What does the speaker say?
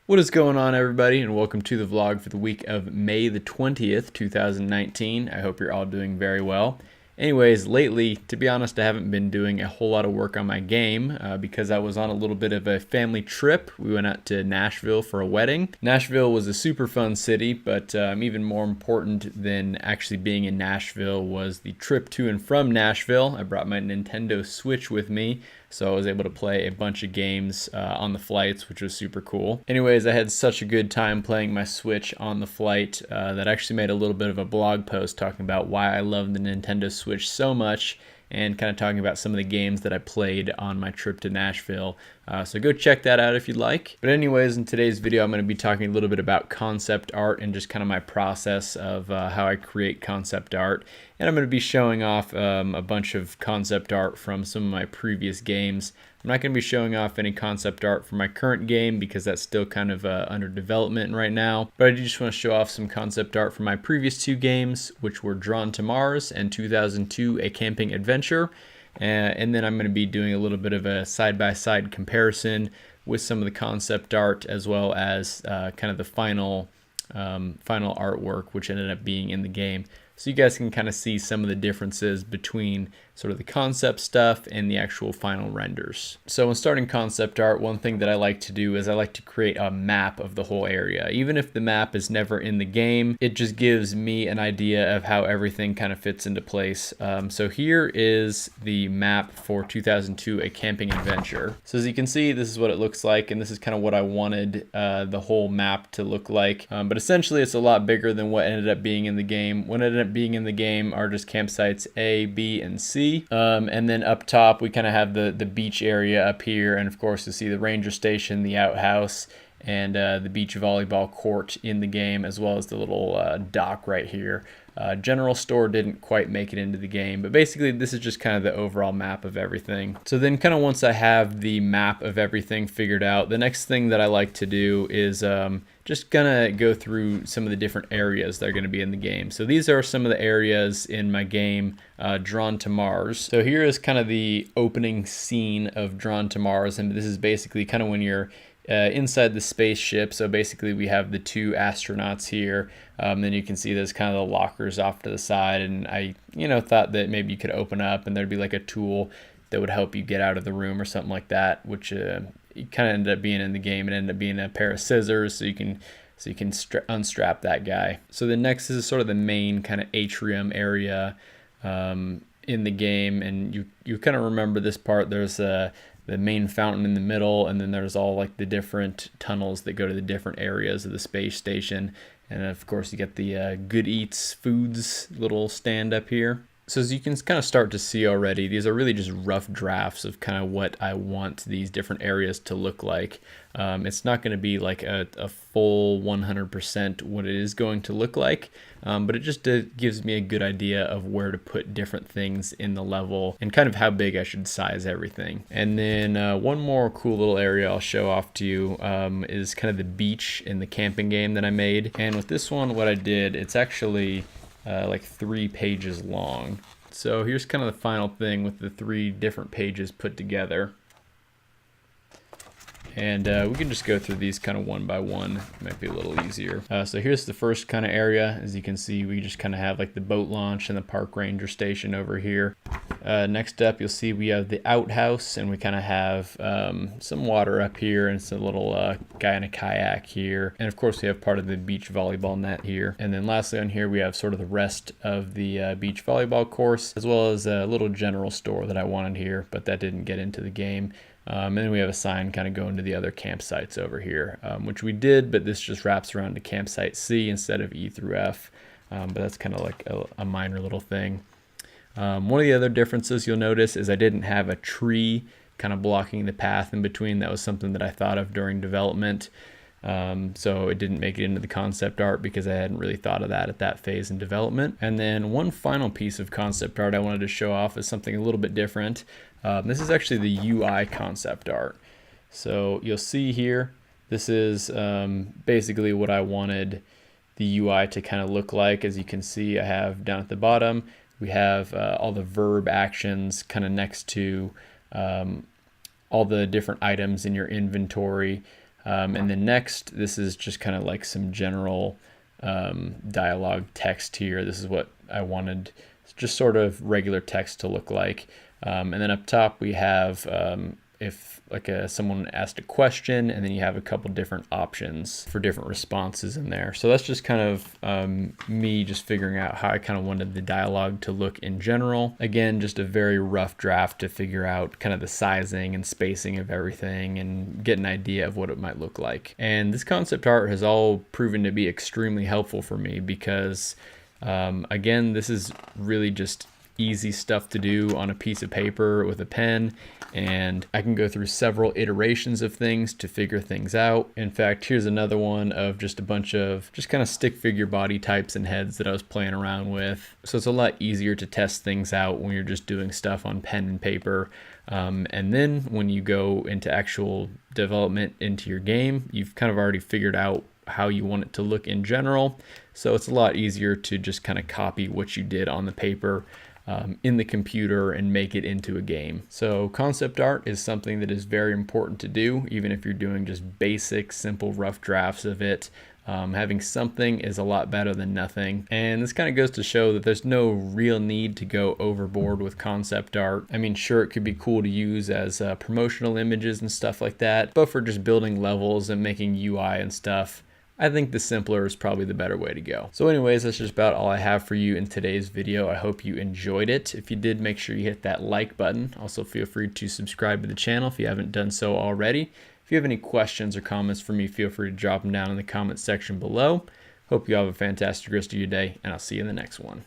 What is going on, everybody, and welcome to the vlog for the week of May the 20th, 2019. I hope you're all doing very well. Anyways, lately, to be honest, I haven't been doing a whole lot of work on my game because I was on a little bit of a family trip. We went out to Nashville for a wedding. Nashville was a super fun city, but even more important than actually being in Nashville was the trip to and from Nashville. I brought my Nintendo Switch with me, so I was able to play a bunch of games on the flights, which was super cool. Anyways, I had such a good time playing my Switch on the flight that I actually made a little bit of a blog post talking about why I love the Nintendo Switch so much and kind of talking about some of the games that I played on my trip to Nashville. So go check that out if you'd like. But anyways, in today's video, I'm going to be talking a little bit about concept art and just kind of my process of how I create concept art. And I'm going to be showing off a bunch of concept art from some of my previous games. I'm not going to be showing off any concept art for my current game because that's still kind of under development right now. But I do just want to show off some concept art from my previous two games, which were Drawn to Mars and 2002 A Camping Adventure. And then I'm going to be doing a little bit of a side-by-side comparison with some of the concept art as well as kind of the final artwork, which ended up being in the game. So you guys can kind of see some of the differences between sort of the concept stuff and the actual final renders. So when starting concept art, one thing that I like to do is I like to create a map of the whole area. Even if the map is never in the game, it just gives me an idea of how everything kind of fits into place. So here is the map for 2002 A Camping Adventure. So as you can see, this is what it looks like, and this is kind of what I wanted the whole map to look like. But essentially it's a lot bigger than what ended up being in the game. What ended up being in the game are just campsites A, B, and C. And then up top we kind of have the beach area up here, and of course you see the ranger station, the outhouse, and the beach volleyball court in the game, as well as the little dock right here. General store didn't quite make it into the game, but basically this is just kind of the overall map of everything. So then kind of once I have the map of everything figured out, the next thing that I like to do is just gonna go through some of the different areas that are gonna be in the game. So these are some of the areas in my game, Drawn to Mars. So here is kind of the opening scene of Drawn to Mars, and this is basically kind of when you're inside the spaceship. So basically we have the two astronauts here. Then you can see there's kind of the lockers off to the side, and I thought that maybe you could open up and there'd be like a tool that would help you get out of the room or something like that, which it kind of ended up being in the game. It ended up being a pair of scissors, so you can unstrap that guy. So the next is sort of the main kind of atrium area in the game, and you kind of remember this part. There's the main fountain in the middle, and then there's all like the different tunnels that go to the different areas of the space station. And of course you get the Good Eats Foods little stand up here. So as you can kind of start to see already, these are really just rough drafts of kind of what I want these different areas to look like. It's not going to be like a full 100% what it is going to look like, but it just gives me a good idea of where to put different things in the level and kind of how big I should size everything. And then one more cool little area I'll show off to you is kind of the beach in the camping game that I made. And with this one, what I did, it's actually like 3 pages long. So here's kind of the final thing with the 3 different pages put together. And we can just go through these kind of one by one. It might be a little easier. So here's the first kind of area. As you can see, we just kind of have like the boat launch and the park ranger station over here. Next up, you'll see we have the outhouse, and we kind of have some water up here, and some little guy in a kayak here. And of course, we have part of the beach volleyball net here. And then lastly on here, we have sort of the rest of the beach volleyball course, as well as a little general store that I wanted here, but that didn't get into the game. And then we have a sign kind of going to the other campsites over here, which we did, but this just wraps around to campsite C instead of E through F. But that's kind of like a minor little thing. One of the other differences you'll notice is I didn't have a tree kind of blocking the path in between. That was something that I thought of during development. So it didn't make it into the concept art because I hadn't really thought of that at that phase in development. And then one final piece of concept art I wanted to show off is something a little bit different. This is actually the UI concept art. So you'll see here, this is basically what I wanted the UI to kind of look like. As you can see, I have down at the bottom, we have all the verb actions kind of next to all the different items in your inventory. And then next, this is just kind of like some general dialogue text here. This is what I wanted, just sort of regular text to look like. And then up top we have if like someone asked a question, and then you have a couple different options for different responses in there. So that's just kind of me just figuring out how I kind of wanted the dialogue to look in general. Again, just a very rough draft to figure out kind of the sizing and spacing of everything and get an idea of what it might look like. And this concept art has all proven to be extremely helpful for me because again, this is really just easy stuff to do on a piece of paper with a pen, and I can go through several iterations of things to figure things out. In fact, here's another one of just a bunch of just kind of stick figure body types and heads that I was playing around with. So it's a lot easier to test things out when you're just doing stuff on pen and paper. And then when you go into actual development into your game, you've kind of already figured out how you want it to look in general. So it's a lot easier to just kind of copy what you did on the paper in the computer and make it into a game. So concept art is something that is very important to do, even if you're doing just basic, simple, rough drafts of it. Having something is a lot better than nothing. And this kind of goes to show that there's no real need to go overboard with concept art. I mean, sure, it could be cool to use as promotional images and stuff like that, but for just building levels and making UI and stuff, I think the simpler is probably the better way to go. So anyways, that's just about all I have for you in today's video. I hope you enjoyed it. If you did, make sure you hit that like button. Also, feel free to subscribe to the channel if you haven't done so already. If you have any questions or comments for me, feel free to drop them down in the comments section below. Hope you have a fantastic rest of your day, and I'll see you in the next one.